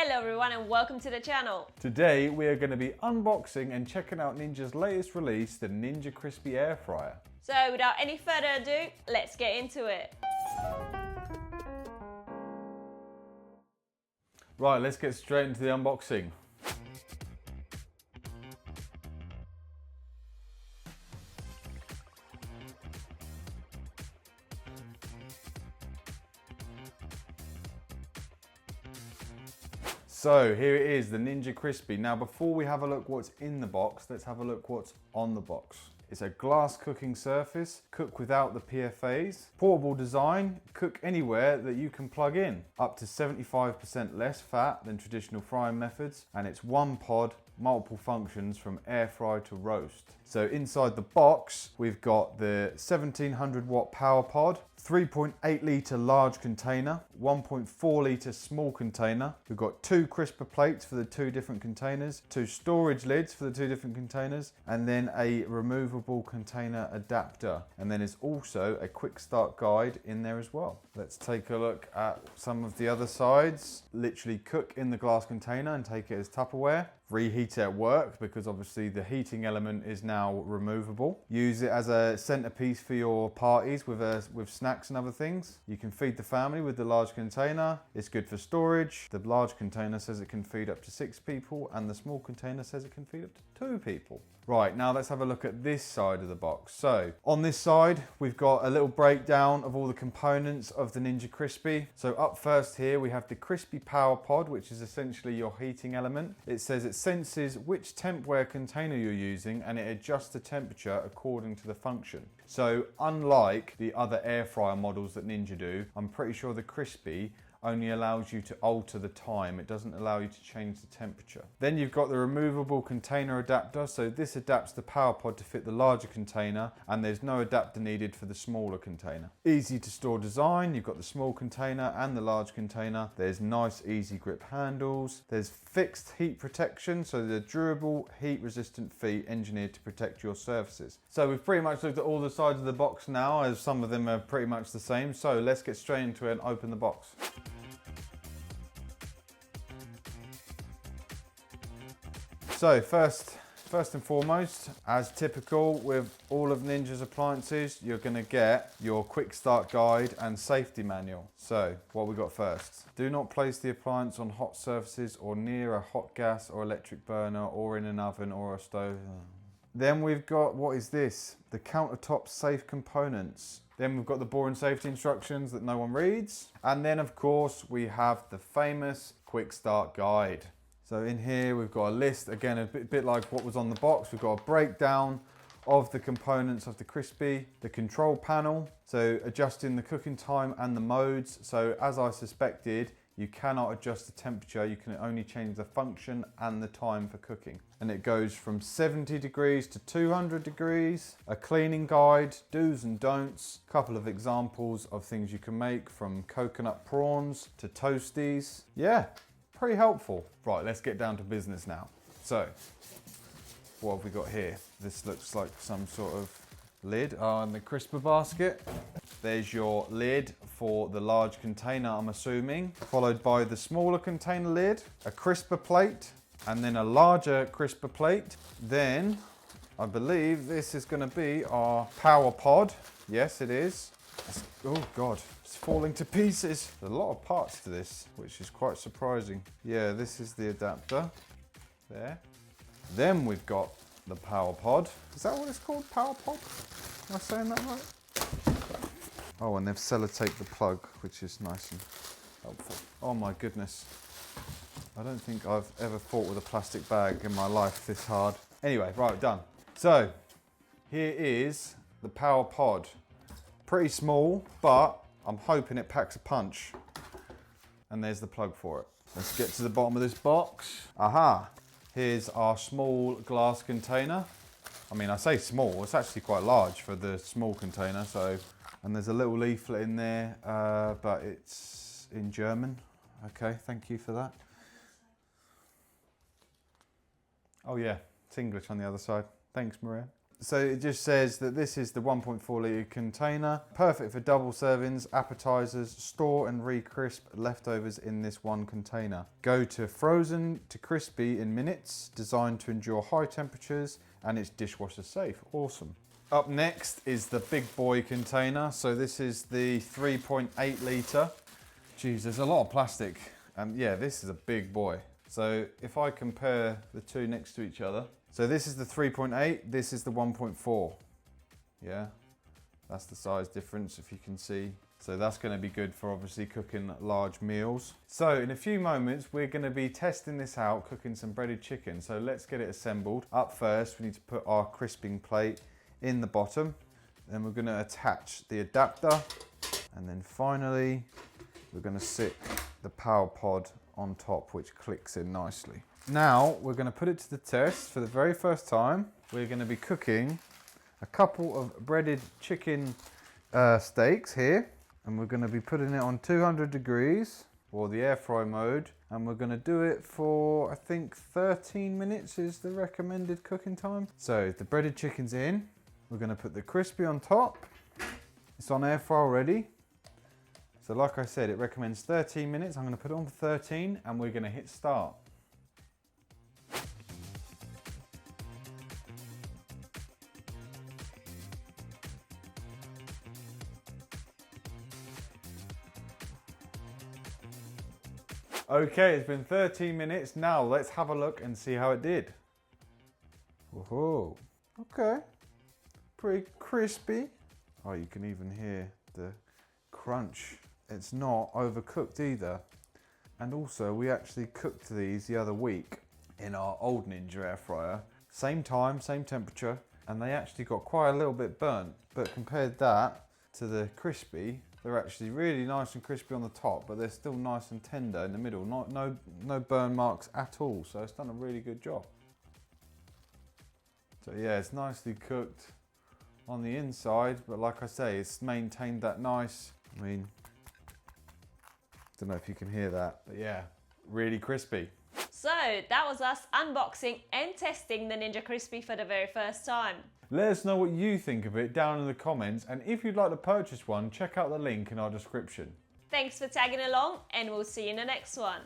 Hello everyone and welcome to the channel. Today we are going to be unboxing and checking out Ninja's latest release, the Ninja Crispi air fryer. So without any further ado, let's get into it. Right, let's get straight into the unboxing. So here it is, the Ninja Crispi. Now before we have a look what's in the box, let's have a look what's on the box. It's a glass cooking surface, cook without the PFAs. Portable design, cook anywhere that you can plug in. Up to 75% less fat than traditional frying methods. And it's one pod, multiple functions from air fry to roast. So inside the box, we've got the 1700 watt power pod, 3.8 litre large container, 1.4 litre small container. We've got two crisper plates for the two different containers, two storage lids for the two different containers, and then a removable container adapter. And then there's also a quick start guide in there as well. Let's take a look at some of the other sides. Literally cook in the glass container and take it as Tupperware. Reheat it at work because obviously the heating element is now removable. Use it as a centerpiece for your parties with snacks and other things. You can feed the family with the large container. It's good for storage. The large container says it can feed up to 6 people and the small container says it can feed up to 2 people. Right, now let's have a look at this side of the box. So on this side, we've got a little breakdown of all the components of the Ninja Crispi. So up first here, we have the Crispi Power Pod, which is essentially your heating element. It says it senses which tempware container you're using and it adjusts the temperature according to the function. So unlike the other air fryer models that Ninja do, I'm pretty sure the Crispi only allows you to alter the time. It doesn't allow you to change the temperature. Then you've got the removable container adapter. So this adapts the power pod to fit the larger container and there's no adapter needed for the smaller container. Easy to store design. You've got the small container and the large container. There's nice easy grip handles. There's fixed heat protection. So the durable heat resistant feet engineered to protect your surfaces. So we've pretty much looked at all the sides of the box now, as some of them are pretty much the same. So let's get straight into it and open the box. So first and foremost, as typical with all of Ninja's appliances, you're going to get your quick start guide and safety manual. So what we got first: do not place the appliance on hot surfaces or near a hot gas or electric burner or in an oven or a stove. Then we've got, what is this? The countertop safe components. Then we've got the boring safety instructions that no one reads. And then of course we have the famous quick start guide. So in here we've got a list, again a bit like what was on the box. We've got a breakdown of the components of the Crispi, the control panel, so adjusting the cooking time and the modes. So as I suspected, you cannot adjust the temperature, you can only change the function and the time for cooking. And it goes from 70 degrees to 200 degrees, a cleaning guide, do's and don'ts, a couple of examples of things you can make from coconut prawns to toasties. Yeah. Pretty helpful. Right, let's get down to business now. So, what have we got here? This looks like some sort of lid on the crisper basket. There's your lid for the large container, I'm assuming, followed by the smaller container lid, a crisper plate, and then a larger crisper plate. Then, I believe this is going to be our power pod. Yes, it is. Oh God. It's falling to pieces. There's a lot of parts to this, which is quite surprising. Yeah, this is the adapter there. Then we've got the power pod. Is that what it's called? Power pod? Am I saying that right? Oh, and they've sellotaped the plug, which is nice and helpful. Oh my goodness. I don't think I've ever fought with a plastic bag in my life this hard. Anyway, right, done. So here is the power pod. Pretty small, but I'm hoping it packs a punch. And there's the plug for it. Let's get to the bottom of this box. Aha, here's our small glass container. I mean, I say small, it's actually quite large for the small container. So, and there's a little leaflet in there, but it's in German. Okay, thank you for that. Oh yeah, it's English on the other side. Thanks, Maria. So it just says that this is the 1.4 litre container, perfect for double servings, appetizers, store and re-crisp leftovers in this one container. Go to frozen to crispy in minutes, designed to endure high temperatures, and it's dishwasher safe. Awesome. Up next is the big boy container. So this is the 3.8 litre. Geez, there's a lot of plastic. Yeah, this is a big boy. So if I compare the two next to each other, so this is the 3.8, this is the 1.4. Yeah, that's the size difference if you can see. So that's going to be good for obviously cooking large meals. So in a few moments, we're going to be testing this out, cooking some breaded chicken. So let's get it assembled. Up first, we need to put our crisping plate in the bottom. Then we're going to attach the adapter. And then finally, we're going to sit the power pod on top, which clicks in nicely. Now we're going to put it to the test for the very first time. We're going to be cooking a couple of breaded chicken steaks here, and we're going to be putting it on 200 degrees or the air fry mode, and we're going to do it for I think 13 minutes is the recommended cooking time. So the breaded chicken's in, we're going to put the crispy on top. It's on air fry already. So like I said, it recommends 13 minutes. I'm going to put it on for 13 and we're going to hit start. Okay, it's been 13 minutes. Now let's have a look and see how it did. Whoa, okay, pretty crispy. Oh, you can even hear the crunch. It's not overcooked either. And also we actually cooked these the other week in our old Ninja air fryer. Same time, same temperature, and they actually got quite a little bit burnt. But compared that to the crispy, they're actually really nice and crispy on the top, but they're still nice and tender in the middle. No burn marks at all, so it's done a really good job. So yeah, it's nicely cooked on the inside, but like I say, it's maintained that nice, I mean, don't know if you can hear that, but yeah, really crispy. So that was us unboxing and testing the Ninja Crispi for the very first time. Let us know what you think of it down in the comments, and if you'd like to purchase one, check out the link in our description. Thanks for tagging along, and we'll see you in the next one.